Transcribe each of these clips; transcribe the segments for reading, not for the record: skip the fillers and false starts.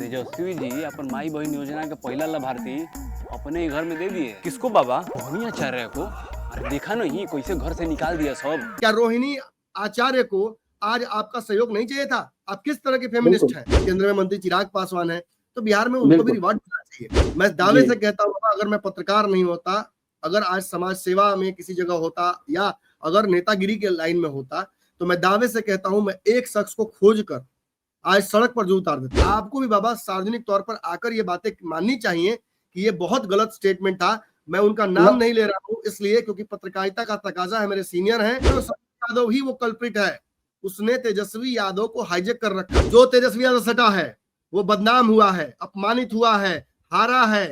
तेजस्वी जी अपन माई बहन योजना के पहला लाभार्थी अपने ही घर में दे दिए। किसको बाबा? रोहिणी आचार्य को। अरे देखा नहीं कैसे घर से निकाल दिया सब। क्या रोहिणी आचार्य को आज आपका सहयोग नहीं चाहिए था? आप किस तरह के फेमिनिस्ट हैं? केंद्र में मंत्री चिराग पासवान है तो बिहार में उनको भी रिवॉर्ड मिलना चाहिए। मैं दावे से कहता हूँ अगर मैं पत्रकार नहीं होता, अगर आज समाज सेवा में किसी जगह होता या अगर नेतागिरी के लाइन में होता तो मैं दावे से कहता हूं मैं एक शख्स को खोज कर आज सड़क पर जो उतार देता। आपको भी बाबा सार्वजनिक तौर पर आकर ये बातें माननी चाहिए कि ये बहुत गलत स्टेटमेंट था। मैं उनका नाम नहीं ले रहा हूं इसलिए क्योंकि पत्रकारिता का तकाजा है, मेरे सीनियर हैं। तो यादव ही वो कल्प्रिट है, उसने तेजस्वी यादव को हाईजेक कर रखा। जो तेजस्वी यादव सटा है वो बदनाम हुआ है, अपमानित हुआ है, हारा है,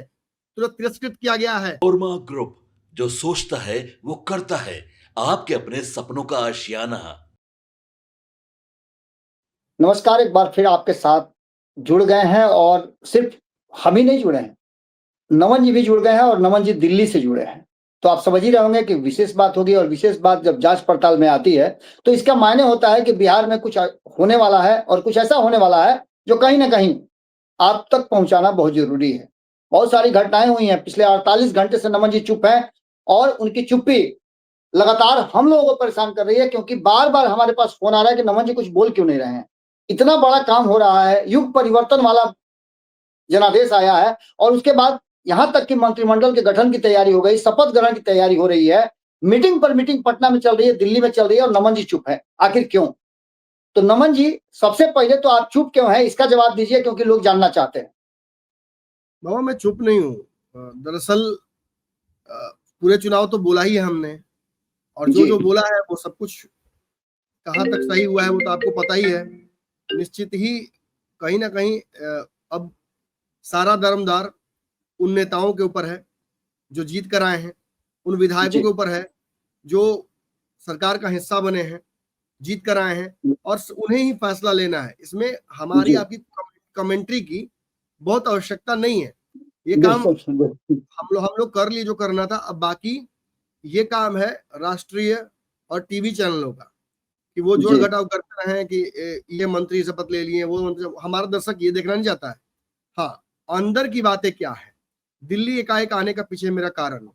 तुरंत तिरस्कृत किया गया है। ओरमा ग्रुप, जो सोचता है वो करता है, आपके अपने सपनों का आशियाना। नमस्कार, एक बार फिर आपके साथ जुड़ गए हैं और सिर्फ हम ही नहीं जुड़े हैं, नमन जी भी जुड़ गए हैं और नमन जी दिल्ली से जुड़े हैं। तो आप समझ ही रहे होंगे कि विशेष बात होगी और विशेष बात जब जांच पड़ताल में आती है तो इसका मायने होता है कि बिहार में कुछ होने वाला है और कुछ ऐसा होने वाला है जो कहीं ना कहीं आप तक पहुंचाना बहुत जरूरी है। बहुत सारी घटनाएं हुई हैं, पिछले 48 घंटे से नमन जी चुप हैं और उनकी चुप्पी लगातार हम लोगों को परेशान कर रही है, क्योंकि बार बार हमारे पास फोन आ रहा है कि नमन जी कुछ बोल क्यों नहीं रहे हैं। इतना बड़ा काम हो रहा है, युग परिवर्तन वाला जनादेश आया है और उसके बाद यहां तक कि मंत्रिमंडल के गठन की तैयारी हो गई, शपथ ग्रहण की तैयारी हो रही है, मीटिंग पर मीटिंग पटना में चल रही है, दिल्ली में चल रही है और नमन जी चुप है। आखिर क्यों? तो नमन जी, सबसे पहले तो आप चुप क्यों हैं इसका जवाब दीजिए, क्योंकि लोग जानना चाहते हैं। बाबा मैं चुप नहीं हूँ, दरअसल पूरे चुनाव तो बोला ही है हमने और जो जो बोला है वो सब कुछ कहाँ तक सही हुआ है वो तो आपको पता ही है। निश्चित ही कहीं ना कहीं अब सारा दरमदार उन नेताओं के ऊपर है जो जीत कर आए हैं, उन विधायकों के ऊपर है जो सरकार का हिस्सा बने हैं, जीत कर आए हैं और उन्हें ही फैसला लेना है। इसमें हमारी आपकी कमेंट्री की बहुत आवश्यकता नहीं है। ये काम हम लोग कर लिए जो करना था। अब बाकी ये काम है राष्ट्रीय और टीवी चैनलों का कि वो जोड़ घटाव करते रहे कि ये मंत्री शपथ ले लिए, वो मंत्री। हमारा दर्शक ये देखना नहीं चाहता है। हाँ, अंदर की बातें क्या है। दिल्ली एकाएक आने का पीछे मेरा कारण,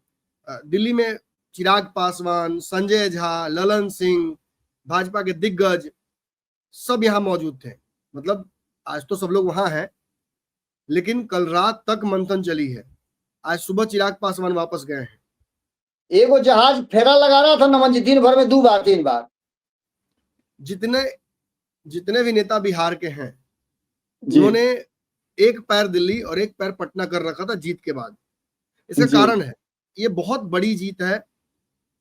दिल्ली में चिराग पासवान, संजय झा, ललन सिंह, भाजपा के दिग्गज सब यहाँ मौजूद थे। मतलब आज तो सब लोग वहां हैं, लेकिन कल रात तक मंथन चली है। आज सुबह चिराग पासवान वापस गए हैं। एगो जहाज फेरा लगा रहा था नमन जी दिन भर में 2 बार 3 बार। जितने भी नेता बिहार के हैं उन्होंने एक पैर दिल्ली और एक पैर पटना कर रखा था जीत के बाद। इसका कारण है, ये बहुत बड़ी जीत है।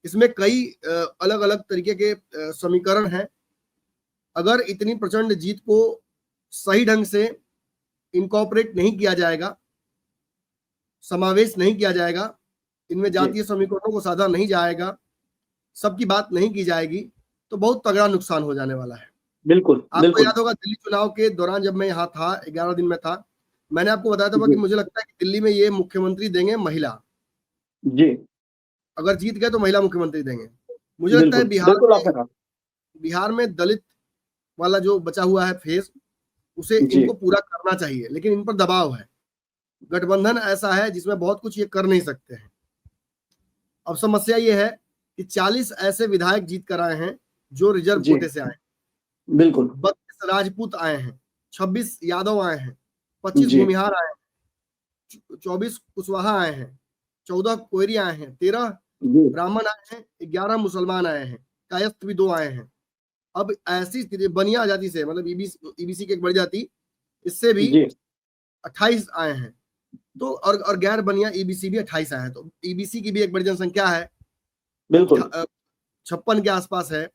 इसमें कई अलग अलग तरीके के समीकरण हैं। अगर इतनी प्रचंड जीत को सही ढंग से इनकॉर्पोरेट नहीं किया जाएगा, समावेश नहीं किया जाएगा, इनमें जातीय समीकरणों को साधा नहीं जाएगा, सबकी बात नहीं की जाएगी, तो बहुत तगड़ा नुकसान हो जाने वाला है। बिल्कुल। आपको याद होगा दिल्ली चुनाव के दौरान जब मैं यहाँ था, 11 दिन में था, मैंने आपको बताया था कि मुझे लगता है कि दिल्ली में ये मुख्यमंत्री देंगे महिला। जी, अगर जीत गए तो महिला मुख्यमंत्री देंगे। मुझे लगता है बिहार में दलित वाला जो बचा हुआ है फेज, उसे इनको पूरा करना चाहिए, लेकिन इन पर दबाव है। गठबंधन ऐसा है जिसमें बहुत कुछ ये कर नहीं सकते हैं। अब समस्या ये है कि 40 ऐसे विधायक जीत कर आए हैं जो रिजर्व कोटे से आए, बिल्कुल 32 राजपूत आए हैं, 26 यादव आए हैं, 25 भूमिहार आए हैं, 24 कुशवाहा आए हैं, 14 कोयरी आए हैं, 13 ब्राह्मण आए हैं, 11 मुसलमान आए हैं, कायस्थ भी 2 आए हैं। अब ऐसी स्थिति बनिया जाति से, मतलब ईबीसी की एक बड़ी जाति, इससे भी 28 आए हैं। तो और गैर बनिया ईबीसी भी 28 आए हैं। तो ईबीसी की भी एक बड़ी जनसंख्या है, बिल्कुल 56 के आसपास है।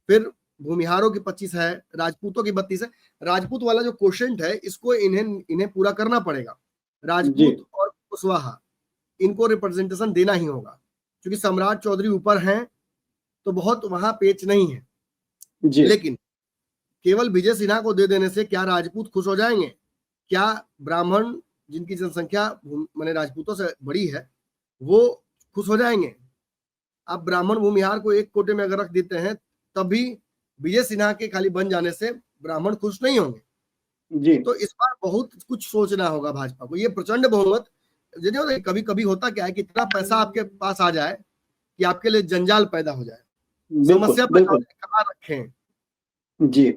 फिर भूमिहारों की 25 है, राजपूतों की 32 है। राजपूत वाला जो क्वोशेंट है इसको इन्हें पूरा करना पड़ेगा। राजपूत और कुशवाहा, इनको रिप्रेजेंटेशन देना ही होगा, क्योंकि सम्राट चौधरी ऊपर हैं तो बहुत वहां पेच नहीं है। लेकिन केवल विजय सिन्हा को दे देने से क्या राजपूत खुश हो जाएंगे? क्या ब्राह्मण, जिनकी जनसंख्या माने राजपूतों से बड़ी है, वो खुश हो जाएंगे? आप ब्राह्मण भूमिहार को एक कोटे में अगर रख देते हैं तब भी विजय सिन्हा के खाली बन जाने से ब्राह्मण खुश नहीं होंगे। जी तो इस बार बहुत कुछ सोचना होगा भाजपा को। ये प्रचंड बहुमत कभी कभी होता क्या है कि इतना पैसा आपके पास आ जाए कि आपके लिए जंजाल पैदा हो जाए, बिल्कुल समस्या पैदा हो बिल्कुल जाए, कहाँ रखें। जी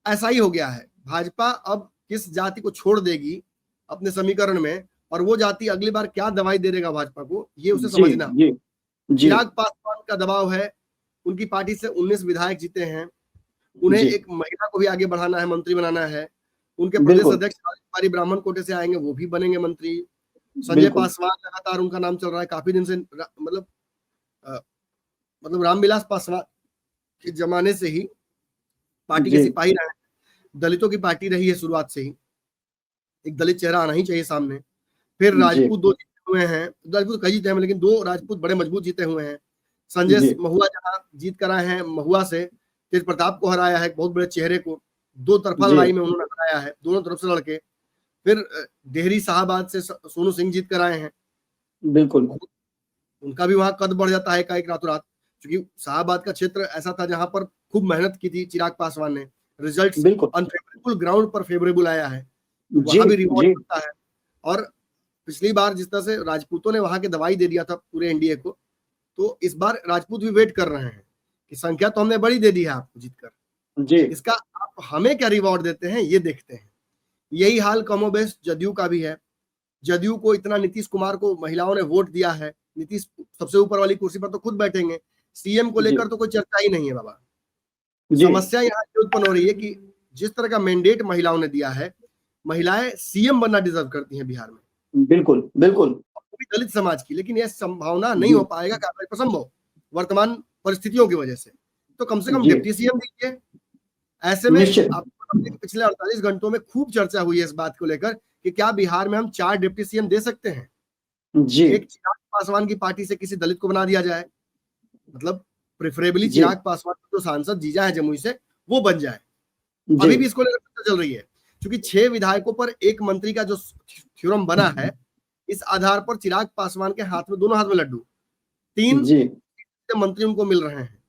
ऐसा ही हो गया है। भाजपा अब किस जाति को छोड़ देगी अपने समीकरण में, और वो जाति अगली बार क्या दवाई दे देगा भाजपा को, ये उसे जी समझना। जी जी चिराग पासवान का दबाव है, उनकी पार्टी से 19 विधायक जीते हैं, उन्हें जी एक महिला को भी आगे बढ़ाना है, मंत्री बनाना है। उनके प्रदेश बिल्कुल अध्यक्ष कुमारी ब्राह्मण कोटे से आएंगे, वो भी बनेंगे मंत्री। संजय बिल्कुल पासवान लगातार उनका नाम चल रहा है काफी दिन से, मतलब रामविलास पासवान के जमाने से ही पार्टी के जी सिपाही रहे हैं। दलितों की पार्टी रही है शुरुआत से ही, एक दलित चेहरा आना ही चाहिए सामने। फिर जी राजपूत 2 जीते हुए हैं, राजपूत कई जीते हैं लेकिन 2 राजपूत बड़े मजबूत जीते हुए हैं। संजय जी महुआ जहां जीत कर आए हैं, महुआ से तेज प्रताप को हराया है, बहुत बड़े चेहरे को 2 तरफा जी लड़ाई में उन्होंने हराया है, दोनों तरफ से लड़के। फिर डेहरी साहबाद से सोनू सिंह जीत कर आए हैं, बिल्कुल उनका भी वहां कद बढ़ जाता है एकाएक रातों रात, क्योंकि शाहबाद का क्षेत्र ऐसा था जहां पर खूब मेहनत की थी चिराग पासवान ने। रिजल्ट्स बिल्कुल अनफेवरेबल ग्राउंड पर फेवरेबल आया है, तो जी वहां भी रिवॉर्ड जी मिलता है। और पिछली बार जिस तरह से राजपूतों ने वहां के दवाई दे दिया था पूरे एनडीए को, तो इस बार राजपूत भी वेट कर रहे हैं कि संख्या तो हमने बड़ी दे दी है आपको जीतकर, जी इसका आप हमें क्या रिवॉर्ड देते हैं ये देखते हैं। यही हाल कमोबेश जदयू का भी है। जदयू को इतना नीतीश कुमार को महिलाओं ने वोट दिया है, नीतीश सबसे ऊपर वाली कुर्सी पर तो खुद बैठेंगे, सीएम को जी लेकर तो कोई चर्चा ही नहीं है बाबा। जी समस्या यहाँ ये उत्पन्न हो रही है कि जिस तरह का मैंडेट महिलाओं ने दिया है, महिलाएं सीएम बनना डिजर्व करती हैं बिहार में, बिल्कुल बिल्कुल वो भी दलित समाज की, लेकिन यह संभावना नहीं जी हो पाएगा असंभव वर्तमान परिस्थितियों की वजह से। तो कम से कम जी डिप्टी सीएम दीजिए। ऐसे में निश्चित आपको पता है कि पिछले 48 घंटों में खूब चर्चा हुई है इस बात को लेकर कि क्या बिहार में हम 4 डिप्टी सीएम दे सकते हैं। जी एक चिराग पासवान की पार्टी से किसी दलित को बना दिया जाए, मतलब प्रेफरेबली जी चिराग पासवान जो सांसद जीजा है जमुई से, वो बन जाए। जी अभी भी इसको लेकर चर्चा चल रही है, क्योंकि 6 विधायकों पर 1 मंत्री का जो थ्योरम बना है, इस आधार पर चिराग पासवान के हाथ में, दोनों हाथ में लड्डू, 3 जी मंत्री उनको मिल रहे हैं।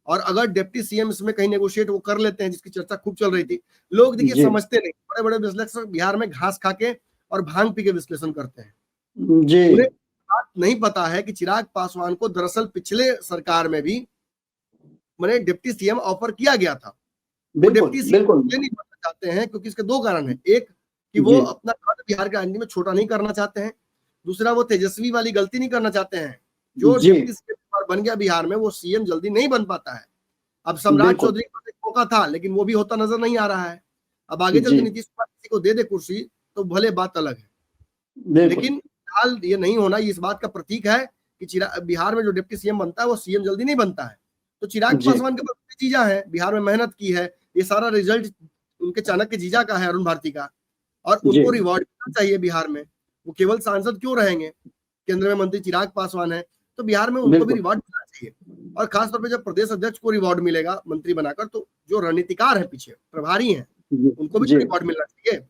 और अगर डिप्टी सीएम इसमें कहीं नेगोशिएट वो कर लेते हैं, जिसकी चर्चा खूब चल रही थी, लोग देखिए जी समझते नहीं, बड़े बड़े विश्लेषक बिहार में घास खा के और भांग पी के विश्लेषण करते हैं। जी उन्हें बात नहीं पता है कि चिराग पासवान को दरअसल पिछले सरकार में भी मैंने डिप्टी सीएम ऑफर किया गया था। वो बिल्कुल डिप्टी सीएम बिल्कुल इसलिए नहीं बनना चाहते हैं क्योंकि इसके 2 कारण हैं। एक कि वो जी अपना कद बिहार के राजनीति में छोटा नहीं करना चाहते हैं। दूसरा, वो तेजस्वी वाली गलती नहीं करना चाहते हैं। जो जी डिप्टी सीएम बन गया बिहार में, वो सीएम जल्दी नहीं बन पाता है। अब सम्राट बिल्कुल चौधरी का एक मौका था, लेकिन वो भी होता नजर नहीं आ रहा है। अब आगे चल जी के नीतीश कुमार किसी को दे दे कुर्सी तो भले बात अलग है, बिल्कुल लेकिन फिलहाल ये नहीं होना, ये इस बात का प्रतीक है कि बिहार में जो डिप्टी सीएम बनता है वो सीएम जल्दी नहीं बनता है। तो चिराग जी पासवान के पास जीजा है, बिहार में मेहनत की है, ये सारा रिजल्ट उनके चाणक्य जीजा का है, अरुण भारती का, और जी उनको रिवॉर्ड मिलना चाहिए बिहार में। वो केवल सांसद क्यों रहेंगे, केंद्र में मंत्री चिराग पासवान है, तो बिहार में उनको भी बिल्कुल रिवॉर्ड मिलना चाहिए। और खासतौर पर जब प्रदेश अध्यक्ष को रिवॉर्ड मिलेगा मंत्री बनाकर, तो जो रणनीतिकार है पीछे प्रभारी हैं, जी उनको भी जी रिवॉर्ड मिलना चाहिए।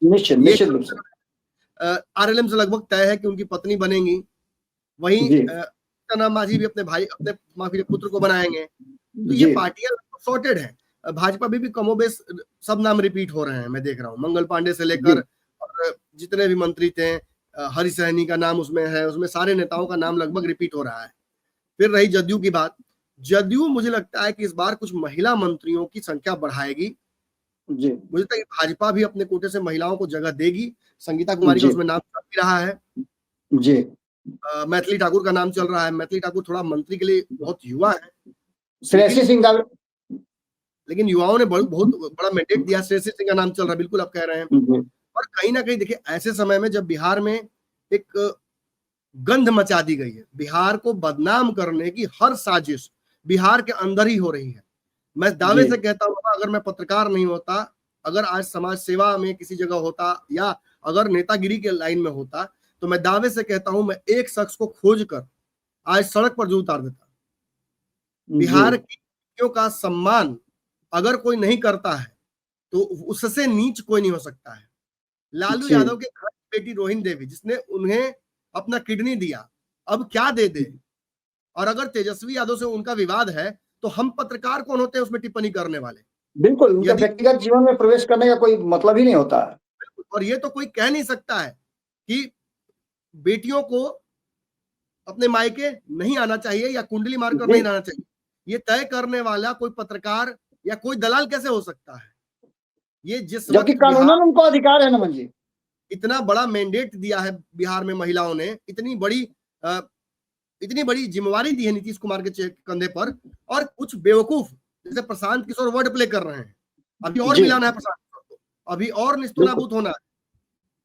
निश्चित ये निश्चित रूप से आरएलएम से लगभग तय है कि उनकी पत्नी बनेंगी। वहीं जी जीतन मांझी भी अपने माफी पुत्र को बनाएंगे। तो ये जी पार्टियां सॉर्टेड है। भाजपा भी कमोबेश सब नाम रिपीट हो रहे हैं, मैं देख रहा हूँ, मंगल पांडे से लेकर और जितने भी मंत्री थे, हरि सहनी का नाम उसमें है, उसमें सारे नेताओं का नाम लगभग रिपीट हो रहा है। फिर रही जदयू की बात, जदयू मुझे लगता है कि इस बार कुछ महिला मंत्रियों की संख्या बढ़ाएगी। जी मुझे लगता है कि भाजपा भी अपने कोटे से महिलाओं को जगह देगी। संगीता कुमारी का जी उसमें नाम चल भी रहा है, जी मैथिली ठाकुर का नाम चल रहा है। मैथिली ठाकुर थोड़ा मंत्री के लिए बहुत युवा है, श्रेयसी सिंह का लेकिन युवाओं ने बहुत बड़ा मैंडेट दिया। श्रेयसी सिंह का नाम चल रहा है, बिल्कुल आप कह रहे हैं। जी और कहीं ना कहीं देखिए, ऐसे समय में जब बिहार में एक गंध मचा दी गई है, बिहार को बदनाम करने की हर साजिश बिहार के अंदर ही हो रही है। मैं दावे जी से कहता हूँ, अगर मैं पत्रकार नहीं होता, अगर आज समाज सेवा में किसी जगह होता, या अगर नेतागिरी के लाइन में होता, तो मैं दावे से कहता हूं मैं एक शख्स को खोज कर आज सड़क पर जो उतार देता। बिहार की बेटियों का सम्मान अगर कोई नहीं करता है तो उससे नीच कोई नहीं हो सकता है। लालू जी यादव के घर की बेटी रोहिणी देवी, जिसने उन्हें अपना किडनी दिया, अब क्या दे दे। और अगर तेजस्वी यादव से उनका विवाद है, तो हम पत्रकार कौन होते हैं उसमें टिप्पणी करने वाले। बिल्कुल, उनके यदि व्यक्तिगत जीवन में प्रवेश करने का कोई मतलब ही नहीं होता है। और ये तो कोई कह नहीं सकता है कि बेटियों को अपने मायके नहीं आना चाहिए या कुंडली मारकर नहीं जी, रहना चाहिए। ये तय करने वाला कोई पत्रकार या कोई दलाल कैसे हो सकता है? ये जिस जबकि वक्त कानूनन बिहार उनको अधिकार है नमन जी। इतना बड़ा मैंडेट दिया है बिहार में महिलाओं ने, इतनी बड़ी जिम्मेवारी दी है नीतीश कुमार के कंधे पर, और कुछ बेवकूफ जैसे प्रशांत किशोर वर्ड प्ले कर रहे हैं। अभी और जी, मिलाना है प्रशांत किशोर को, अभी और बिल्कुल, निस्तनाबूत होना है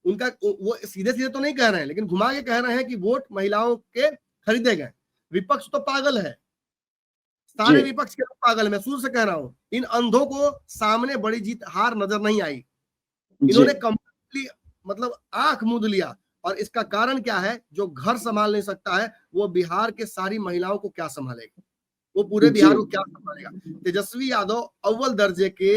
उनका। वो सीधे सीधे तो नहीं कह रहे हैं, लेकिन घुमा के कह रहे हैं कि वोट महिलाओं के खरीदे गए। विपक्ष तो पागल है, जी, सारे विपक्ष के लोग पागल है। मैं शुरू से कह रहा हूं, इन अंधों को सामने बड़ी जीत हार नजर नहीं आई। जी, इन्होंने कंप्लीटली मतलब आंख मूंद लिया। और इसका कारण क्या है? जो घर संभाल नहीं सकता है वो बिहार के सारी महिलाओं को क्या संभालेगा? वो पूरे जी, बिहार को क्या संभालेगा? तेजस्वी यादव अव्वल दर्जे के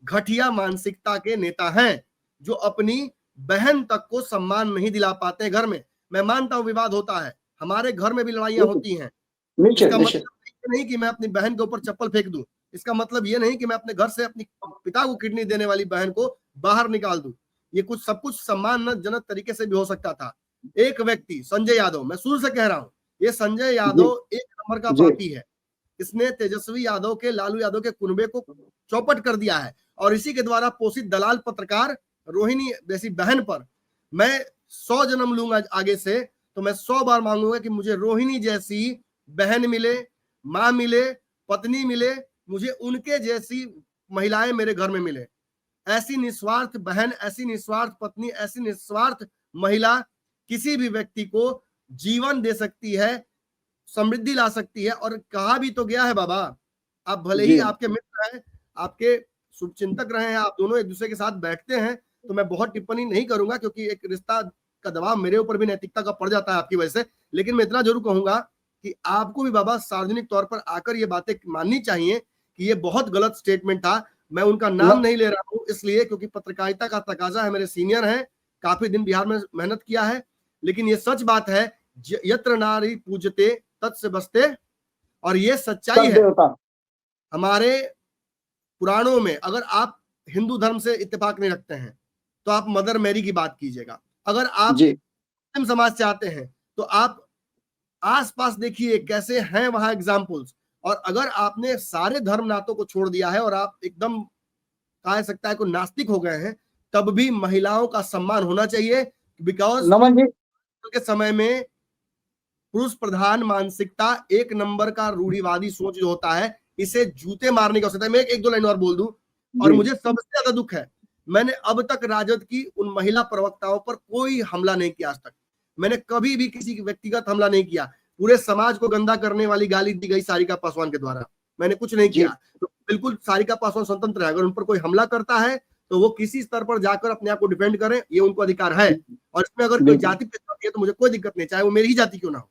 घटिया मानसिकता के नेता हैं, जो अपनी बहन तक को सम्मान नहीं दिला पाते घर में। मैं मानता हूं विवाद होता है, हमारे घर में भी लड़ाइयां बिल्कुल, होती हैं। निश्चित, इसका निश्चित, मतलब ये नहीं कि मैं अपनी बहन के ऊपर चप्पल फेंक दूं। इसका मतलब ये नहीं कि मैं अपने घर से अपनी पिता को किडनी देने वाली बहन को बाहर निकाल दूं। ये कुछ सब कुछ सम्मानजनक तरीके से भी हो सकता था। एक व्यक्ति संजय यादव, मैं शुरू से कह रहा हूं, ये संजय जी, यादव एक नंबर का जी, पापी है। इसने तेजस्वी यादव के, लालू यादव के कुनबे को चौपट कर दिया है। और इसी के द्वारा पोषित दलाल पत्रकार रोहिणी जैसी बहन पर मैं 100 जन्म लूंगा आगे से, तो मैं 100 बार मांगूंगा कि मुझे रोहिणी जैसी बहन मिले, माँ मिले, पत्नी मिले, मुझे उनके जैसी महिलाएं मेरे घर में मिले। ऐसी निस्वार्थ बहन, ऐसी निस्वार्थ पत्नी, ऐसी निस्वार्थ महिला किसी भी व्यक्ति को जीवन दे सकती है, समृद्धि ला सकती है। और कहा भी तो गया है बाबा, आप भले ही जी, आपके मित्र हैं, आपके शुभचिंतक रहे हैं, आप दोनों एक दूसरे के साथ बैठते हैं, तो मैं बहुत टिप्पणी नहीं करूंगा क्योंकि एक रिश्ता का दबाव मेरे ऊपर भी नैतिकता का पड़ जाता है आपकी वजह से। लेकिन मैं इतना जरूर कहूंगा कि आपको भी बाबा सार्वजनिक तौर पर आकर ये बातें माननी चाहिए कि ये बहुत गलत स्टेटमेंट था। मैं उनका नाम न नहीं ले रहा हूं इसलिए क्योंकि पत्रकारिता का तकाजा है, मेरे सीनियर हैं, काफी दिन बिहार में मेहनत किया है। लेकिन ये सच बात है, यत्र नारी पूजते तत्से बसते, और ये सच्चाई सब है। देवता, हमारे पुराणों में, अगर आप हिंदू धर्म से इत्तेफाक नहीं रखते हैं तो आप मदर मैरी की बात कीजिएगा। अगर आप जी, मुस्लिम समाज से आते हैं तो आप आसपास देखिए कैसे हैं वहां एग्जाम्पल्स। और अगर आपने सारे धर्म नातों को छोड़ दिया है और आप एकदम कहा जा सकता है को नास्तिक हो गए हैं, तब भी महिलाओं का सम्मान होना चाहिए। बिकॉज नमन जी, के समय में पुरुष प्रधान मानसिकता, एक नंबर का रूढ़िवादी सोच जो होता है, इसे जूते मारने की आवश्यकता है। मैं एक दो लाइन और बोल दूं, और जी, मुझे सबसे ज्यादा दुख है, मैंने अब तक राजद की उन महिला प्रवक्ताओं पर कोई हमला नहीं किया आज तक। मैंने कभी भी किसी व्यक्तिगत हमला नहीं किया। पूरे समाज को गंदा करने वाली गाली दी गई सारिका पासवान के द्वारा, मैंने कुछ नहीं जी, किया। तो बिल्कुल सारिका पासवान स्वतंत्र है, अगर उन पर कोई हमला करता है तो वो किसी स्तर पर जाकर अपने आप को डिफेंड करें, ये उनको अधिकार है। और इसमें अगर कोई बिल्कुल, जाति पे है तो मुझे कोई दिक्कत नहीं, चाहे वो मेरी ही जाति क्यों ना हो।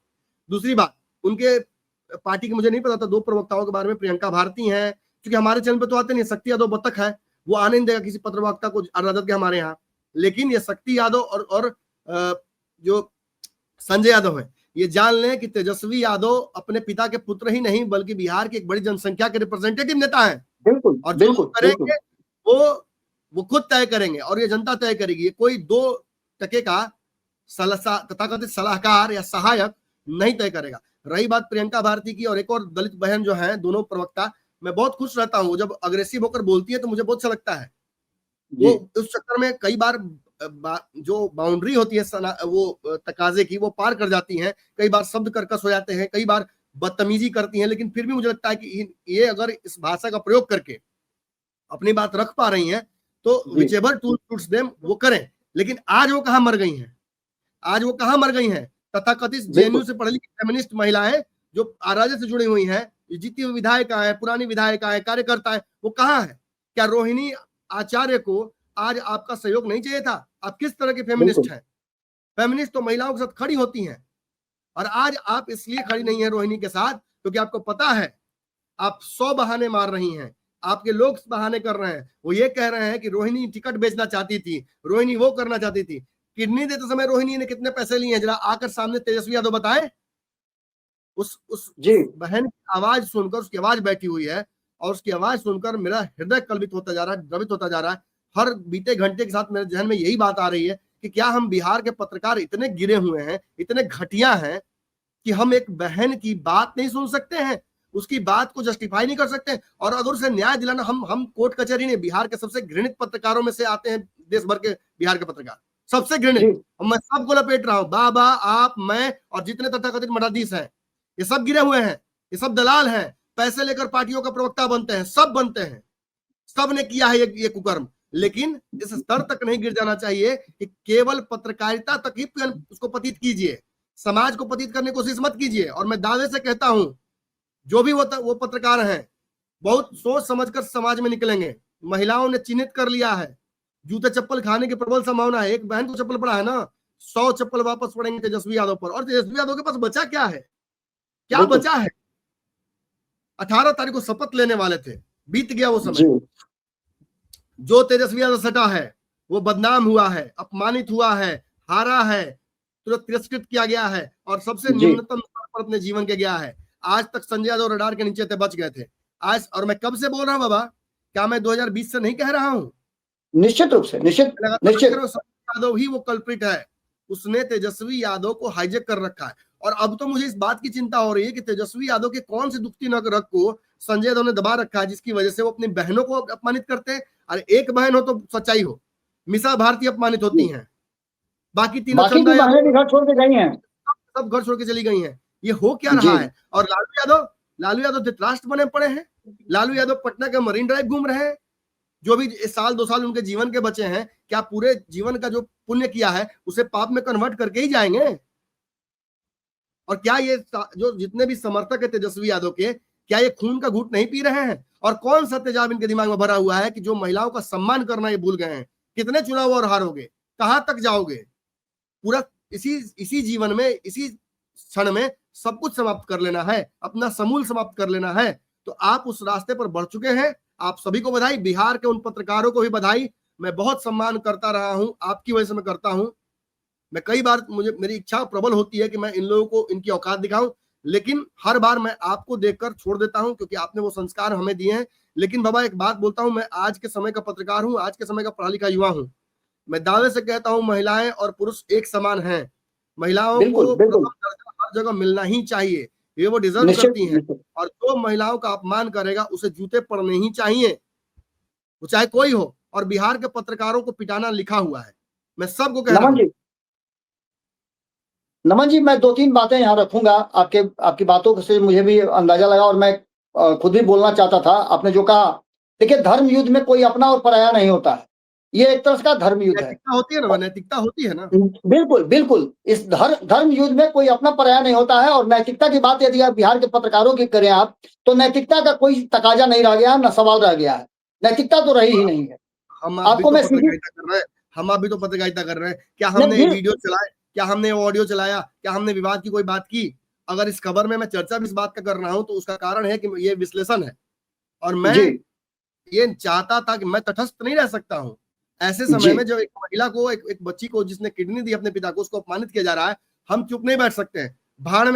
दूसरी बात, उनके पार्टी की मुझे नहीं पता था, दो प्रवक्ताओं के बारे में, प्रियंका भारती हैं, क्योंकि हमारे चैनल पे तो आते नहीं, शक्ति यादव बतख है, वो आने नहीं देगा किसी प्रवक्ता को राजद के हमारे यहाँ। लेकिन ये शक्ति यादव और जो संजय यादव है, ये जान लें कि तेजस्वी यादव अपने पिता के पुत्र ही नहीं बल्कि बिहार की एक बड़ी जनसंख्या के रिप्रेजेंटेटिव नेता है। बिल्कुल, और जो बिल्कुल, बिल्कुल, करेंगे वो खुद तय करेंगे और ये जनता तय करेगी। ये कोई 2 टके का तथाकथित सलाहकार या सहायक नहीं तय करेगा। रही बात प्रियंका भारती की और एक और दलित बहन जो है, दोनों प्रवक्ता, मैं बहुत खुश रहता हूँ जब अग्रेसिव होकर बोलती है, तो मुझे बहुत अच्छा लगता है। वो जी, उस चक्कर में कई बार जो बाउंड्री होती है वो तकाजे की, वो पार कर जाती हैं। कई बार शब्द कर्कश हो जाते हैं, कई बार बदतमीजी करती हैं, लेकिन फिर भी मुझे लगता है कि ये अगर इस भाषा का प्रयोग करके अपनी बात रख पा रही हैं तो जी, विचेवर टूल सूट्स देम वो करें। लेकिन आज वो कहां मर गई हैं? आज वो कहां मर गई हैं? तथाकथित जेएनयू बिल्कुल, से पढ़ी लिखी फेमिनिस्ट महिलाएं जो राजद से जुड़ी हुई हैं, जितनी हुई विधायिका है, पुरानी विधायिका है, कार्यकर्ता है, वो कहां है? क्या रोहिणी आचार्य को आज आपका सहयोग नहीं चाहिए था? आप किस तरह के फेमिनिस्ट बिल्कुल, हैं? फेमिनिस्ट तो महिलाओं के साथ खड़ी होती हैं। और आज आप इसलिए खड़ी नहीं है रोहिणी के साथ क्योंकि आपको पता है आप 100 बहाने मार रही हैं। आपके लोग बहाने कर रहे हैं। वो ये कह रहे हैं कि रोहिणी टिकट बेचना चाहती थी, रोहिणी वो करना चाहती थी। किडनी देते समय रोहिणी ने कितने पैसे लिए हैं, जरा आकर सामने तेजस्वी यादव बताएं। उस जी, बहन की आवाज सुनकर, उसकी आवाज बैठी हुई है और उसकी आवाज सुनकर मेरा हृदय कल्पित होता जा रहा है, द्रवित होता जा रहा है। हर बीते घंटे के साथ मेरे जहन में यही बात आ रही है कि क्या हम बिहार के पत्रकार इतने गिरे हुए हैं, इतने घटिया हैं कि हम एक बहन की बात नहीं सुन सकते हैं, उसकी बात को जस्टिफाई नहीं कर सकते, और अगर उसे न्याय दिलाना, हम कोर्ट कचहरी ने बिहार के सबसे घृणित पत्रकारों में से आते हैं, देश भर के बिहार के पत्रकार सबसे घृणित। मैं सबको लपेट रहा हूं, बाबा, आप, मैं और जितने तथाकथित मठाधीश हैं, ये सब गिरे हुए हैं, ये सब दलाल हैं, पैसे लेकर पार्टियों का प्रवक्ता बनते हैं, सब बनते हैं, सब ने किया है ये कुकर्म। लेकिन इस स्तर तक नहीं गिर जाना चाहिए कि केवल पत्रकारिता तक ही उसको पतित कीजिए, समाज को पतित करने की कोशिश मत कीजिए। और मैं दावे से कहता हूं, जो भी वो पत्रकार हैं, बहुत सोच समझकर समाज में निकलेंगे। महिलाओं ने चिन्हित कर लिया है, जूते चप्पल खाने की प्रबल संभावना है। एक बहन को चप्पल पड़ा है ना, 100 चप्पल वापस पड़ेंगे तेजस्वी यादव पर। और तेजस्वी यादव के पास बचा क्या है, क्या बचा है? 18 तारीख को शपथ लेने वाले थे, बीत गया वो समय। जो तेजस्वी यादव सटा है वो बदनाम हुआ है, अपमानित हुआ है, हारा है, तुरंत तिरस्कृत किया गया है और सबसे न्यूनतम स्तर पर अपने जीवन के गया है। आज तक संजय यादव रडार के नीचे थे, बच गए थे आज। और मैं कब से बोल रहा हूं बाबा, क्या मैं 2020 से नहीं कह रहा हूं? निश्चित रूप से, निश्चित यादव ही वो कल्प्रिट है, उसने तेजस्वी यादव को हाईजेक कर रखा है। और अब तो मुझे इस बात की चिंता हो रही है कि तेजस्वी यादव के कौन से दुखती नग को संजय यादव ने दबा रखा है, जिसकी वजह से वो अपनी बहनों को अपमानित करते हैं। अरे एक बहन हो तो सच्चाई हो, मिसा भारती अपमानित होती हैं, बाकी तीनों घर छोड़ के गई हैं, सब घर छोड़ के चली गई हैं। ये हो क्या रहा है? और लालू यादव धृतराष्ट्र बने पड़े हैं। लालू यादव पटना के मरीन ड्राइव घूम रहे हैं। जो भी इस साल 2 साल उनके जीवन के बचे हैं, क्या पूरे जीवन का जो पुण्य किया है उसे पाप में कन्वर्ट करके ही जाएंगे? और क्या ये जो जितने भी समर्थक है तेजस्वी यादव के, क्या ये खून का घूंट नहीं पी रहे हैं? और कौन सा तेजाब इनके दिमाग में भरा हुआ है कि जो महिलाओं का सम्मान करना ये भूल गए हैं? कितने चुनाव और हारोगे, कहां तक जाओगे? पूरा इसी जीवन में, इसी क्षण में सब कुछ समाप्त कर लेना है, अपना समूल समाप्त कर लेना है। तो आप उस रास्ते पर बढ़ चुके हैं। आप सभी को बधाई, बिहार के उन पत्रकारों को भी बधाई। मैं बहुत सम्मान करता रहा हूं, आपकी वजह से मैं करता हूं। मैं कई बार मेरी इच्छा प्रबल होती है कि मैं इन लोगों को इनकी औकात दिखाऊं, लेकिन हर बार मैं आपको देखकर छोड़ देता हूं, क्योंकि आपने वो संस्कार हमें दिए हैं। लेकिन बाबा एक बात बोलता हूं, मैं आज के समय का पत्रकार हूं, आज के समय का पढ़ा लिखा युवा हूं। मैं दावे से कहता हूं, महिलाएं और पुरुष एक समान हैं। महिलाओं को हर जगह मिलना ही चाहिए, ये वो डिजर्व करती हैं। और जो महिलाओं का अपमान करेगा उसे जूते पड़ने ही चाहिए, वो चाहे कोई हो। और बिहार के पत्रकारों को पिटाना लिखा हुआ है, मैं सबको कह रहा हूं। नमन जी, मैं 2-3 बातें यहाँ रखूंगा। आपकी बातों से मुझे भी अंदाजा लगा और मैं खुद भी बोलना चाहता था। आपने जो कहा, देखिए, धर्म युद्ध में कोई अपना और पराया नहीं होता है, ये एक तरह का धर्म युद्ध है। नैतिकता होती है ना, नैतिकता होती है ना। बिल्कुल बिल्कुल, इस धर्म युद्ध में कोई अपना पराया नहीं होता है। और नैतिकता की बात यदि आप बिहार के पत्रकारों की करें आप, तो नैतिकता का कोई तकाजा नहीं रह गया, न सवाल रह गया है। नैतिकता तो रही ही नहीं है। आपको मैं हम आप भी तो पत्रकारिता कर रहे हैं। क्या हमने वीडियो चलाए, क्या हमने ऑडियो चलाया, क्या हमने विवाद की कोई बात की? अगर इस खबर में मैं चर्चा भी इस बात का कर रहा हूं तो उसका कारण है कि ये विश्लेषण है। और मैं ये चाहता था कि मैं तटस्थ नहीं रह सकता हूं ऐसे समय में। जब एक महिला को, एक बच्ची को जिसने किडनी दी अपने पिता को, उसको अपमानित किया जा रहा है, हम चुप नहीं बैठ सकते हैं। भाड़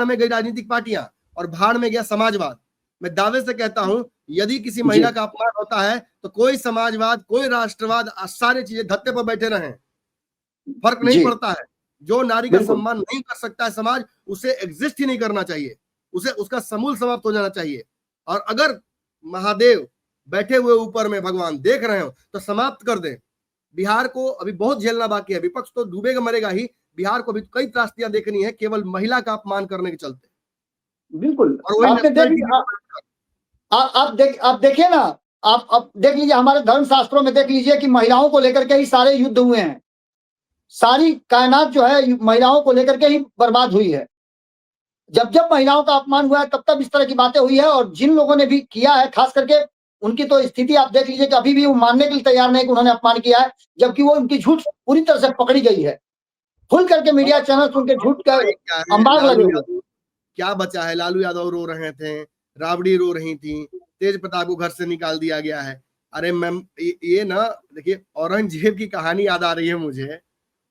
में गई राजनीतिक पार्टियां और भाड़ में गया समाजवाद। मैं दावे से कहता हूं, यदि किसी महिला का अपमान होता है तो कोई समाजवाद, कोई राष्ट्रवाद, सारी चीजें धत्ते पर बैठे रहें, फर्क नहीं पड़ता है। जो नारी का सम्मान नहीं कर सकता है समाज, उसे एग्जिस्ट ही नहीं करना चाहिए, उसे उसका समूल समाप्त हो जाना चाहिए। और अगर महादेव बैठे हुए ऊपर में भगवान देख रहे हो तो समाप्त कर दे। बिहार को अभी बहुत झेलना बाकी है। विपक्ष तो डूबेगा मरेगा ही, बिहार को भी कई त्रासदियां देखनी है केवल महिला का अपमान करने के चलते। बिल्कुल, आप देखिए ना, आप देख लीजिए, हमारे धर्म शास्त्रों में देख लीजिए कि महिलाओं को लेकर के ही सारे युद्ध हुए हैं। सारी कायनात जो है महिलाओं को लेकर के ही बर्बाद हुई है। जब जब महिलाओं का अपमान हुआ है तब तब इस तरह की बातें हुई है। और जिन लोगों ने भी किया है, खास करके उनकी तो स्थिति आप देख लीजिए कि अभी भी वो मानने के लिए तैयार नहीं कि उन्होंने अपमान किया है, जबकि वो उनकी झूठ पूरी तरह से पकड़ी गई है। खुल करके मीडिया चैनल उनके झूठ का अंबाग लगे हुए। क्या बचा है? लालू यादव रो रहे थे, राबड़ी रो रही थी, तेज प्रताप को घर से निकाल दिया गया है। अरे मैम, ये ना देखिए, औरंगजेब की कहानी याद आ रही है मुझे।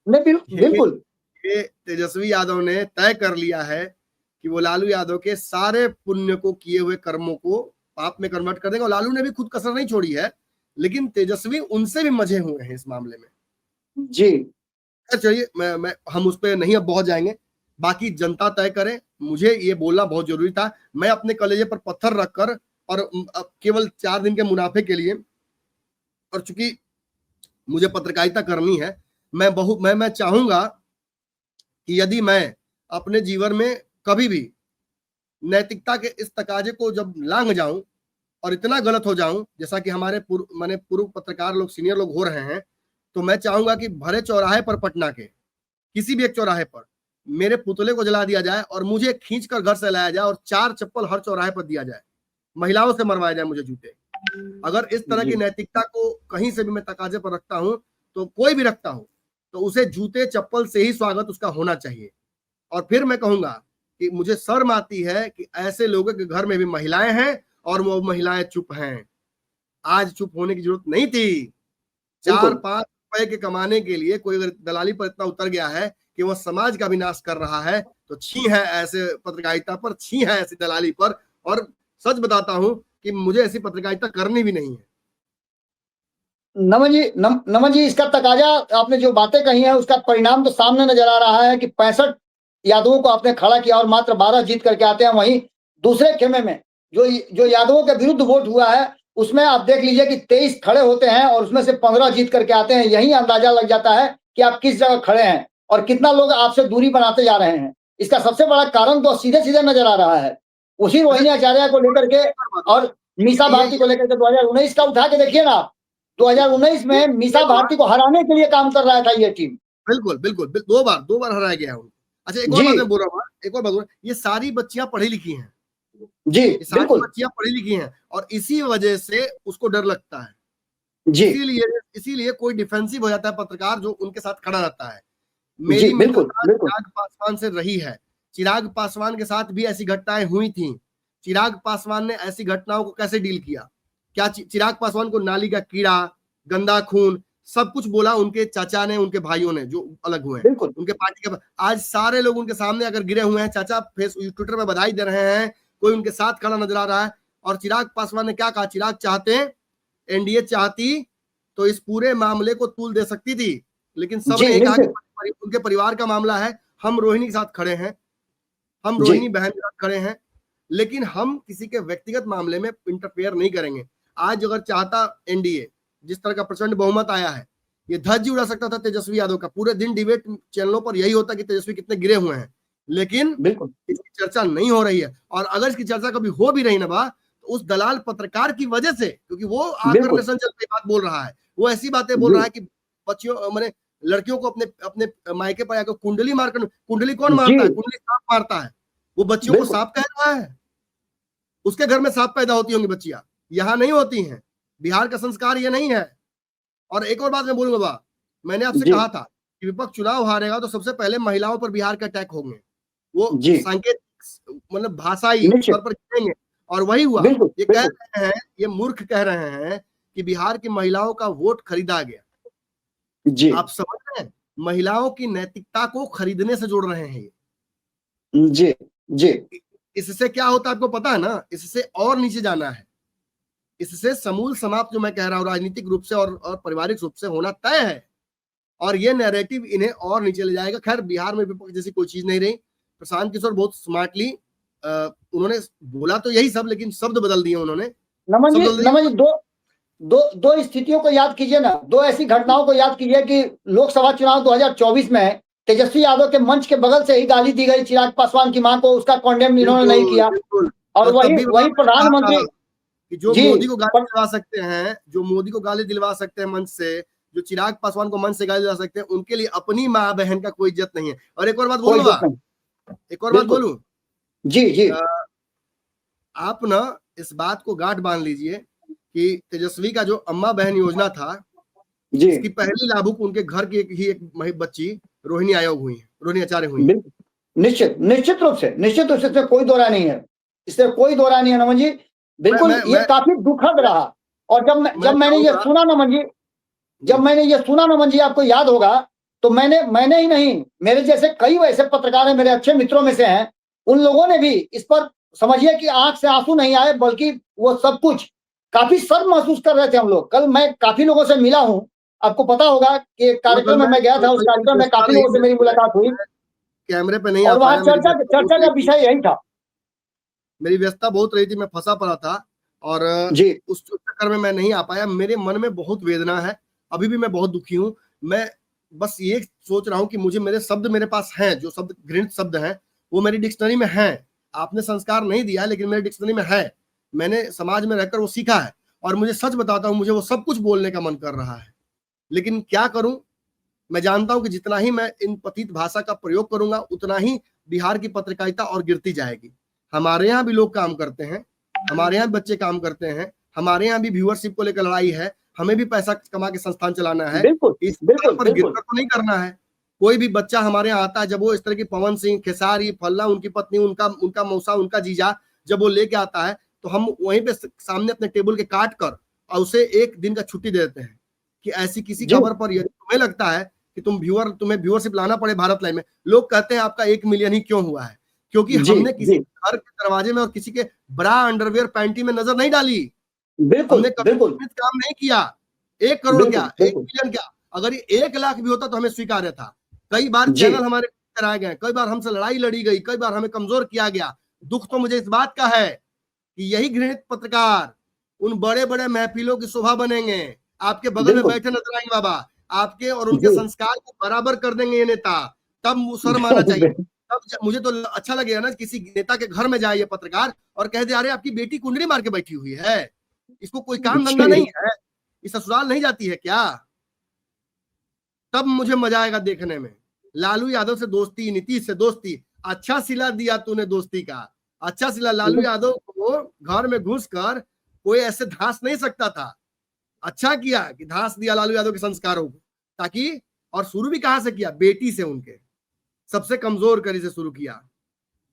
बिल्कुल, ये तेजस्वी यादव ने तय कर लिया है कि वो लालू यादव के सारे पुण्य को, किए हुए कर्मों को पाप में कन्वर्ट कर देंगे। और लालू ने भी खुद कसर नहीं छोड़ी है, लेकिन तेजस्वी उनसे भी मजे हुए हैं इस मामले में। जी चलिए हम उस पर नहीं अब बहुत जाएंगे, बाकी जनता तय करे। मुझे ये बोलना बहुत जरूरी था। मैं अपने कलेजे पर पत्थर रखकर और अब केवल 4 दिन के मुनाफे के लिए, और चूंकि मुझे पत्रकारिता करनी है, मैं चाहूंगा कि यदि मैं अपने जीवन में कभी भी नैतिकता के इस तकाजे को जब लांग जाऊं और इतना गलत हो जाऊं जैसा कि हमारे पूर्व पत्रकार लोग, सीनियर लोग हो रहे हैं, तो मैं चाहूंगा कि भरे चौराहे पर, पटना के किसी भी एक चौराहे पर मेरे पुतले को जला दिया जाए और मुझे खींच कर घर से लाया जाए और 4 चप्पल हर चौराहे पर दिया जाए, महिलाओं से मरवाया जाए मुझे जूते। अगर इस तरह की नैतिकता को कहीं से भी मैं तकाजे पर रखता हूं, तो कोई भी रखता हूं, तो उसे जूते चप्पल से ही स्वागत उसका होना चाहिए। और फिर मैं कहूंगा कि मुझे शर्म आती है कि ऐसे लोगों के घर में भी महिलाएं हैं और वो महिलाएं चुप हैं। आज चुप होने की जरूरत नहीं थी। 4-5 रुपए के कमाने के लिए कोई अगर दलाली पर इतना उतर गया है कि वह समाज का विनाश कर रहा है, तो छी है ऐसे पत्रकारिता पर, छी है ऐसी दलाली पर। और सच बताता हूं कि मुझे ऐसी पत्रकारिता करनी भी नहीं है। नमन जी, इसका तकाजा आपने जो बातें कही हैं उसका परिणाम तो सामने नजर आ रहा है कि 65 यादवों को आपने खड़ा किया और मात्र 12 जीत करके आते हैं। वहीं दूसरे खेमे में जो यादवों के विरुद्ध वोट हुआ है उसमें आप देख लीजिए कि 23 खड़े होते हैं और उसमें से 15 जीत करके आते हैं। यही अंदाजा लग जाता है कि आप किस जगह खड़े हैं और कितना लोग आपसे दूरी बनाते जा रहे हैं। इसका सबसे बड़ा कारण तो सीधे सीधे नजर आ रहा है। उसी रोहिणी आचार्य को लेकर के और मीसा भारती को लेकर के 2019 का उठा के देखिए ना, 2019 में मीसा भारती को हराने के लिए काम कर रहा था ये टीम। बिल्कुल बिल्कुल, दो बार हराया गया उनको। अच्छा, एक और बात मैं बोल रहा हूँ, ये सारी बच्चियां पढ़ी लिखी हैं जी, बिल्कुल बच्चियां पढ़ी लिखी हैं और इसी वजह से उसको डर लगता है जी। इसीलिए कोई डिफेंसिव हो जाता है पत्रकार जो उनके साथ खड़ा रहता है। जी, बिल्कुल, बिल्कुल। चिराग पासवान से रही है। चिराग पासवान के साथ भी ऐसी घटनाएं हुई थी। चिराग पासवान ने ऐसी घटनाओं को कैसे डील किया? क्या चिराग पासवान को नाली का कीड़ा, गंदा खून सब कुछ बोला उनके चाचा ने, उनके भाइयों ने जो अलग हुए हैं उनके पार्टी के। आज सारे लोग उनके सामने अगर गिरे हुए हैं, चाचा ट्विटर पे बधाई दे रहे हैं, कोई उनके साथ खड़ा नजर आ रहा है। और चिराग पासवान ने क्या कहा? चिराग चाहते, एनडीए चाहती तो इस पूरे मामले को तूल दे सकती थी, लेकिन सबने कहा कि उनके परिवार का मामला है, हम रोहिणी के साथ खड़े हैं, हम रोहिणी बहन के साथ खड़े हैं, लेकिन हम किसी के व्यक्तिगत मामले में इंटरफेयर नहीं करेंगे। आज अगर चाहता एनडीए, जिस तरह का प्रचंड बहुमत आया है, ये धज्जी उड़ा सकता था तेजस्वी यादव का। पूरे दिन डिबेट चैनलों पर यही होता कि तेजस्वी कितने गिरे हुए हैं, लेकिन इसकी चर्चा नहीं हो रही है। और अगर इसकी चर्चा कभी हो भी रही ना बा, तो उस दलाल पत्रकार की वजह से, क्योंकि वो आकर नेशन चलते बात बोल रहा है, वो ऐसी बातें बोल रहा है कि बच्चियों मैंने लड़कियों को अपने मायके पर आकर कुंडली मारकर, कुंडली कौन मारता है? कुंडली सांप मारता है। वो बच्चियों को सांप कह रहा है। उसके घर में सांप पैदा होती होंगी बच्चियां, यहाँ नहीं होती हैं। बिहार का संस्कार ये नहीं है। और एक और बात मैं बोलूंगा बा, मैंने आपसे कहा था कि विपक्ष चुनाव हारेगा तो सबसे पहले महिलाओं पर बिहार का अटैक होंगे। वो संकेत मतलब भाषाई स्तर पर कहेंगे, और वही हुआ। ये कह रहे हैं, ये मूर्ख कह रहे हैं कि बिहार की महिलाओं का वोट खरीदा गया। जी। आप समझ रहे हैं? महिलाओं की नैतिकता को खरीदने से जोड़ रहे हैं ये। जी जी। इससे क्या होता है आपको पता है ना? इससे और नीचे जाना है। इससे समूल समाप्त, जो मैं कह रहा हूँ, राजनीतिक रूप से और पारिवारिक रूप से होना तय है। और ये नैरेटिव इन्हें और नीचे ले जाएगा। खैर, बिहार में विपक्ष जैसी कोई चीज नहीं रही। प्रशांत किशोर बहुत स्मार्टली उन्होंने बोला तो यही सब, लेकिन शब्द बदल दिए उन्होंने। नमन जी, दो स्थितियों को याद कीजिए ना, दो ऐसी घटनाओं को याद कीजिए कि लोकसभा चुनाव 2024 में तेजस्वी यादव के मंच के बगल से ही गाली दी गई चिराग पासवान की मां को, उसका कॉन्डेम इन्होंने नहीं किया। और वही प्रधानमंत्री जो मोदी को गाली दिलवा सकते हैं, जो मोदी को गाली दिलवा सकते हैं मंच से, जो चिराग पासवान को मंच से गाली दिलवा सकते हैं, उनके लिए अपनी माँ बहन का कोई इज्जत नहीं है। और एक और बात बोलूं, जी जी, आप ना इस बात को गांठ बांध लीजिए कि तेजस्वी का जो अम्मा बहन योजना था, इसकी पहली लाभुक उनके घर की एक बच्ची रोहिणी आयोग हुई है, रोहिणी आचार्य हुई है। निश्चित रूप से कोई दो राय नहीं है, इससे कोई दो राय नहीं है नमन जी। बिल्कुल, ये काफी दुखद रहा। और जब मैंने ये सुना नमन जी, नमन जी, आपको याद होगा, तो मैंने ही नहीं, मेरे जैसे कई वैसे पत्रकार हैं, मेरे अच्छे मित्रों में से हैं, उन लोगों ने भी इस पर समझिए कि आंख से आंसू नहीं आए, बल्कि वो सब कुछ काफी शर्म महसूस कर रहे थे हम लोग। कल मैं काफी लोगों से मिला हूं, आपको पता होगा कि एक कार्यक्रम में मैं गया था, उस कार्यक्रम में काफी लोगों से मेरी मुलाकात हुई कैमरे पे नहीं आ और वहां पाया, मेरी चर्चा व्यस्तता बहुत चर्चा का रही थी। विषय यही था। मेरी व्यस्तता बहुत रही थी, मैं फंसा पड़ा था और जी उस चक्कर में मैं नहीं आ पाया। मेरे मन में बहुत वेदना है, अभी भी मैं बहुत दुखी हूँ। मैं बस ये सोच रहा हूँ कि मुझे मेरे शब्द मेरे पास हैं, जो शब्द घृणित शब्द हैं वो मेरी डिक्शनरी में हैं। आपने संस्कार नहीं दिया, लेकिन मेरी डिक्शनरी में है। मैंने समाज में रहकर वो सीखा है और मुझे सच बताता हूँ, मुझे वो सब कुछ बोलने का मन कर रहा है, लेकिन क्या करूं। मैं जानता हूं कि जितना ही मैं इन पतित भाषा का प्रयोग करूंगा, उतना ही बिहार की पत्रकारिता और गिरती जाएगी। हमारे यहाँ भी लोग काम करते हैं, हमारे यहाँ बच्चे काम करते हैं, हमारे यहाँ भी व्यूअरशिप को लेकर लड़ाई है, हमें भी पैसा कमा के संस्थान चलाना है। बिल्कुल इस बिल्कुल पर बिल्कुल गिरकर तो नहीं करना है। कोई भी बच्चा हमारे यहाँ आता है, जब वो इस तरह की पवन सिंह, खेसारी, फल्ला, उनकी पत्नी, उनका मौसा, उनका जीजा जब वो लेके आता है, तो हम वहीं पे सामने अपने टेबल के काट कर और उसे एक दिन का छुट्टी दे देते हैं कि ऐसी किसी जी खबर पर यदि तुम्हें लगता है कि तुम्हें व्यूअरशिप लाना पड़े भारत लाइव में। लोग कहते हैं आपका 1 मिलियन ही क्यों हुआ है? क्योंकि जी हमने किसी जी घर के दरवाजे में और किसी के ब्रा, अंडरवियर, पैंटी में नजर नहीं डाली। बिल्कुल हमने कभी बिल्कुल सीमित काम नहीं किया। 1 करोड़ क्या, बिल्कुल 1 बिल्कुल मिलियन क्या, अगर ये 1 लाख भी होता तो हमें स्वीकार्य था। कई बार जी चैनल हमारे कराए गए, कई बार हमसे लड़ाई लड़ी गई, कई बार हमें कमजोर किया गया। दुख तो मुझे इस बात का है कि यही घृणित पत्रकार उन बड़े बड़े महफिलों की शोभा बनेंगे। आपके बगल में बिल्कुल बैठे नजर आएंगे बाबा, आपके और उनके जी संस्कार को बराबर कर देंगे ये नेता। तब वो शर्म आना चाहिए। तब मुझे तो अच्छा लगेगा ना, किसी नेता के घर में जाए ये पत्रकार और कह दे, अरे आपकी बेटी कुंडली मार के बैठी हुई है, इसको कोई काम धंधा नहीं जी है, इस ससुराल नहीं जाती है क्या? तब मुझे मजा आएगा देखने में। लालू यादव से दोस्ती, नीतीश से दोस्ती, अच्छा सिला दिया तूने दोस्ती का, अच्छा सिला। लालू यादव को घर में घुस कर कोई ऐसे धांस नहीं सकता था। अच्छा किया कि धांस दिया लालू यादव के संस्कारों को, ताकि, और शुरू भी कहां से किया? बेटी से, उनके सबसे कमजोर कड़ी से शुरू किया।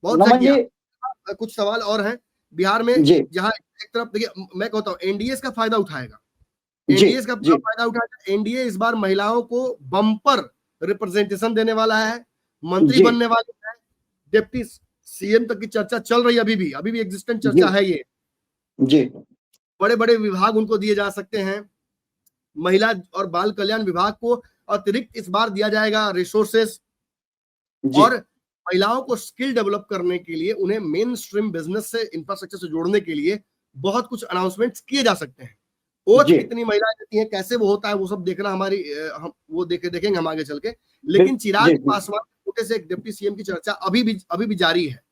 बहुत सही नमन जी किया। कुछ सवाल और हैं बिहार में, जी जहां एक तरफ देखिए, मैं कहता हूं एनडीए का फायदा उठाएगा, जी एनडीए का पूरा जी फायदा उठाएगा। एनडीए इस बार महिलाओं को बम्पर रिप्रेजेंटेशन देने वाला है, मंत्री जी बनने वाले हैं, डिप्टी सीएम तक की चर्चा चल रही है, अभी भी एग्जिस्टेंट चर्चा जी है ये। जी बड़े बड़े विभाग उनको दिए जा सकते हैं। महिला और बाल कल्याण विभाग को अतिरिक्त इस बार दिया जाएगा रिसोर्सेस, जी और महिलाओं को स्किल डेवलप करने के लिए, उन्हें मेन स्ट्रीम बिजनेस से, इंफ्रास्ट्रक्चर से जोड़ने के लिए बहुत कुछ अनाउंसमेंट्स किए जा सकते हैं। ओथ जी कितनी महिलाएं देती हैं, कैसे वो होता है, वो सब देखना हमारी हम वो देखेंगे हम आगे चल के। बिल- लेकिन चिराग जी पासवान के कोटे से एक डिप्टी सीएम की चर्चा अभी भी जारी है।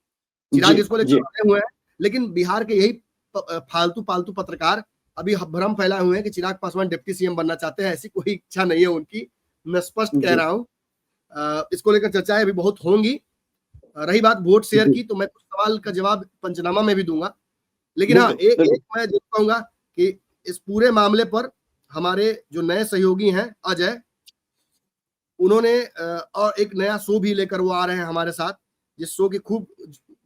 जी चिराग इसको लेकर जी लगे हुए हैं, लेकिन बिहार के यही फालतू पालतू पत्रकार अभी भ्रम फैलाए हुए हैं कि चिराग पासवान डिप्टी सीएम बनना चाहते हैं। ऐसी कोई इच्छा नहीं है उनकी, मैं स्पष्ट कह जी रहा हूँ। इसको लेकर चर्चाएं अभी बहुत होंगी। रही बात वोट शेयर जी की, तो मैं कुछ सवाल का जवाब पंचनामा में भी दूंगा। लेकिन हाँ, बिल्कुल बिल्कुल एक मैं जरूर कहूंगा कि इस पूरे मामले पर हमारे जो नए सहयोगी हैं अजय, उन्होंने और एक नया शो भी लेकर वो आ रहे हैं हमारे साथ, जिस शो की खूब,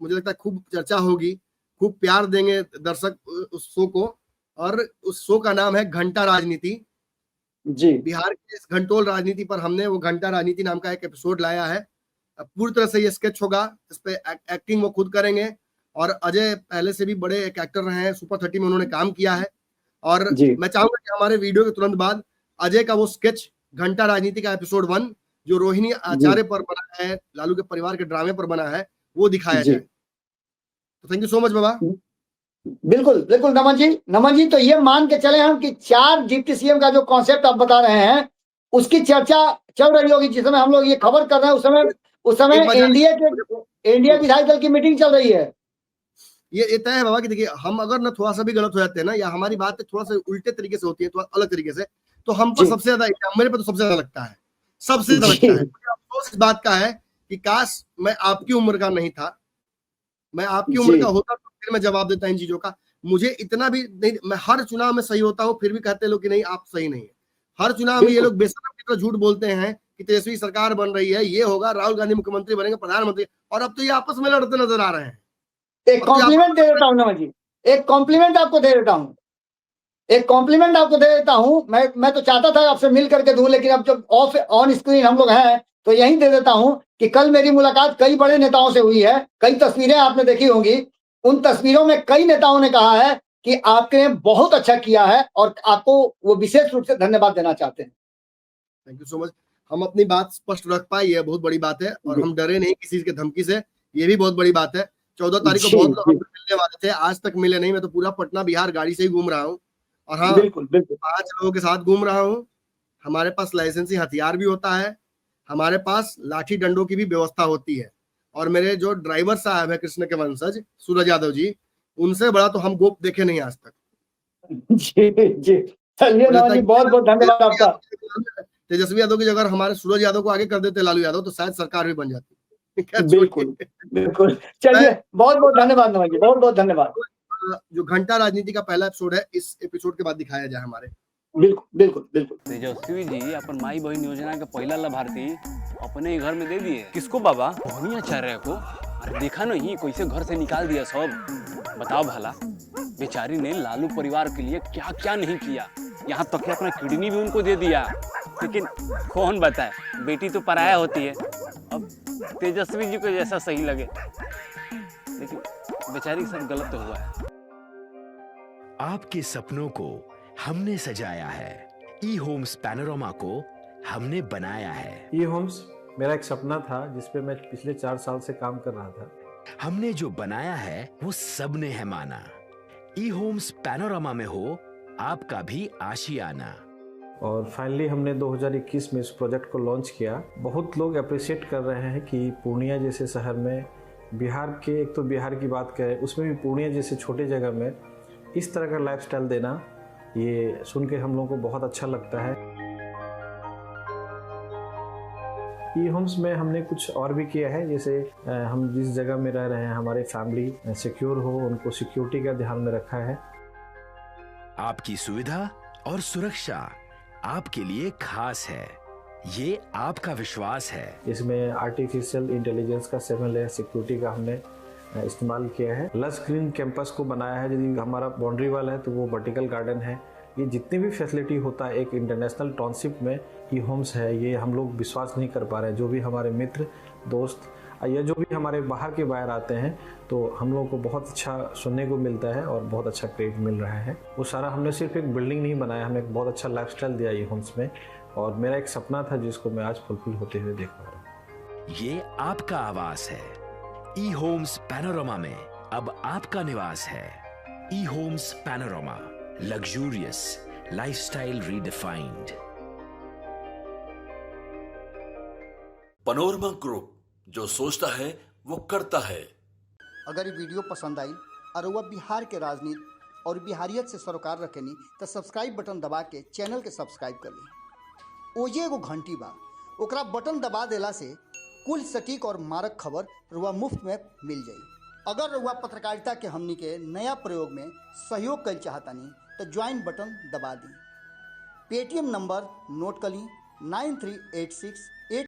मुझे लगता है खूब चर्चा होगी, खूब प्यार देंगे दर्शक उस शो को। और उस शो का नाम है घंटा राजनीति। जी बिहार की इस घंटोल राजनीति पर हमने वो घंटा राजनीति नाम का एक एपिसोड लाया है। अब पूरी तरह से ये स्केच होगा, इस पे एक्टिंग वो खुद करेंगे। और अजय पहले से भी बड़े एक एक्टर रहे हैं, सुपर 30 में उन्होंने काम किया है। और जी मैं चाहूंगा कि हमारे वीडियो के तुरंत बाद अजय का वो स्केच, घंटा राजनीति का एपिसोड 1, जो रोहिणी जी आचार्य पर बना है, लालू के परिवार के ड्रामे पर बना है, वो दिखाया जी जाए। तो थैंक यू सो मच बाबा। बिल्कुल बिल्कुल नमन जी तो ये मान के चले हम कि 4 डिप्टी सीएम का जो कॉन्सेप्ट आप बता रहे हैं, उसकी चर्चा चल रही होगी जिस समय हम लोग ये खबर कर रहे हैं। उस समय एक बात जान एनडीए विधायक दल की मीटिंग चल रही है। ये तय है बाबा कि देखिए, हम अगर ना थोड़ा सा भी गलत हो जाते हैं ना, या हमारी बात थोड़ा सा उल्टे तरीके से होती है, थोड़ा अलग तरीके से, तो हम पर जी सबसे ज्यादा, मेरे पे तो सबसे ज्यादा लगता है, सबसे ज्यादा जी लगता है। मुझे अफसोस इस बात का है कि काश मैं आपकी उम्र का नहीं था। मैं आपकी उम्र जी का होता तो फिर मैं जवाब देता इन चीजों का। मुझे इतना भी नहीं, मैं हर चुनाव में सही होता हूँ, फिर भी कहते हैं लोग कि नहीं आप सही नहीं है। हर चुनाव में ये बिल्कुल लोग बेशरम की तरह झूठ बोलते हैं कि तेजस्वी सरकार बन रही है, ये होगा, राहुल गांधी मुख्यमंत्री बनेंगे, प्रधानमंत्री, और अब तो ये आपस में लड़ते नजर आ रहे हैं। एक अब तो ये कॉम्प्लीमेंट दे आपस देता हूँ नमन जी, एक कॉम्प्लीमेंट आपको दे देता हूँ, एक कॉम्प्लीमेंट आपको दे देता हूँ। मैं तो चाहता था आपसे मिल करके दूं, लेकिन अब जब ऑफ ऑन स्क्रीन हम लोग हैं तो यही दे देता हूँ कि कल मेरी मुलाकात कई बड़े नेताओं से हुई है। कई तस्वीरें आपने देखी होंगी। उन तस्वीरों में कई नेताओं ने कहा है कि आपने बहुत अच्छा किया है और आपको वो विशेष रूप से धन्यवाद देना चाहते हैं। Thank you so much. हम अपनी बात स्पष्ट रख पाए, ये बहुत बड़ी बात है, और हम डरे नहीं किसी की धमकी से, ये भी बहुत बड़ी बात है। 14 तारीख को जी, बहुत लोग जी। हमसे मिलने वाले थे, आज तक मिले नहीं। मैं तो पूरा पटना बिहार गाड़ी से ही घूम रहा हूँ, और हाँ, बिल्कुल बिल्कुल 5 लोगों के साथ घूम रहा हूँ। हमारे पास लाइसेंसी हथियार भी होता है, हमारे पास लाठी डंडों की भी व्यवस्था होती है, और मेरे जो ड्राइवर साहब है कृष्ण के वंशज सूरज यादव जी, उनसे बड़ा तो हम गोप देखे नहीं आज तक। जी जी। चलिए मुझे नमन लगता जी, है बहुत बहुत धन्यवाद आपका। तेजस्वी यादव की जगह हमारे सूरज यादव को आगे कर देते लालू यादव, तो शायद सरकार भी बन जाती। खैर बिल्कुल छोड़िए। बिल्कुल। चलिए, बहुत बहुत धन्यवाद नमन जी, बहुत बहुत धन्यवाद। जो घंटा राजनीति का पहला एपिसोड है, इस एपिसोड के बाद दिखाया जाए हमारे। बिल्कुल बिल्कुल बिल्कुल। तेजस्वी जी अपन माई बहन योजना के पहला लाभार्थी अपने ही घर में दे दिए। किसको बाबा? मोहनी आचार्य को। अरे देखा नहीं कैसे घर से निकाल दिया सब। बताओ भला, बेचारी ने लालू परिवार के लिए क्या क्या नहीं किया, यहाँ तक कि अपना किडनी भी उनको दे दिया। लेकिन कौन बताए, बेटी तो पराया होती है। अब तेजस्वी जी को जैसा सही लगे, लेकिन बेचारी सब गलत तो हुआ है। आपके सपनों को हमने सजाया है, ई होम्स पैनोरामा को हमने बनाया है। ई होम्स मेरा एक सपना था जिस पे मैं पिछले 4 साल से काम कर रहा था। हमने जो बनाया है वो सबने है माना। ई होम्स पैनोरामा में हो आपका भी आशियाना। और फाइनली हमने 2021 में इस प्रोजेक्ट को लॉन्च किया। बहुत लोग अप्रिशिएट कर रहे हैं कि पूर्णिया जैसे शहर में, बिहार के, एक तो बिहार की बात करें उसमें भी पूर्णिया जैसे छोटे जगह में इस तरह का लाइफस्टाइल देना, ये सुन के हम लोगों को बहुत अच्छा लगता है। ई होम्स में हमने कुछ और भी किया है, जैसे हम जिस जगह में रह रहे हैं हमारे फैमिली सिक्योर हो, उनको सिक्योरिटी का ध्यान में रखा है। आपकी सुविधा और सुरक्षा आपके लिए खास है, ये आपका विश्वास है। इसमें आर्टिफिशियल इंटेलिजेंस का 7 लेयर सिक्योरिटी का हमने इस्तेमाल किया है। लस ग्रीन कैंपस को बनाया है। यदि हमारा बाउंड्री वाल है तो वो वर्टिकल गार्डन है। ये जितनी भी फैसिलिटी होता है एक इंटरनेशनल टाउनशिप में ई होम्स है, ये हम लोग विश्वास नहीं कर पा रहे हैं। जो भी हमारे मित्र दोस्त या जो भी हमारे बाहर के बाहर आते हैं, तो हम लोगों को बहुत अच्छा सुनने को मिलता है और बहुत अच्छा क्रेडिट मिल रहा है। वो सारा हमने सिर्फ एक बिल्डिंग नहीं बनाया, हमें एक बहुत अच्छा लाइफस्टाइल दिया ई होम्स में, और मेरा एक सपना था जिसको मैं आज फुलफिल होते हुए देख पा रहा हूँ। ये आपका आवास है। ई होम्स पैनोरामा में अब आपका निवास है। E homes Panorama, luxurious lifestyle redefined. Panorama group, जो सोचता है वो करता है। अगर ये वीडियो पसंद आई और वह बिहार के राजनीति और बिहारियत से सरोकार रखेनी तो सब्सक्राइब बटन दबा के चैनल के सब्सक्राइब कर ली। ओजे एगो घंटी बा, ओकरा बटन दबा देला से कुल सटीक और मारक खबर रुआ मुफ्त में मिल जाई। अगर रुआ पत्रकारिता के हमनी के नया प्रयोग में सहयोग कर चाहतानी तो ज्वाइन बटन दबा दी। पेटीएम नंबर नोट कर ली 9386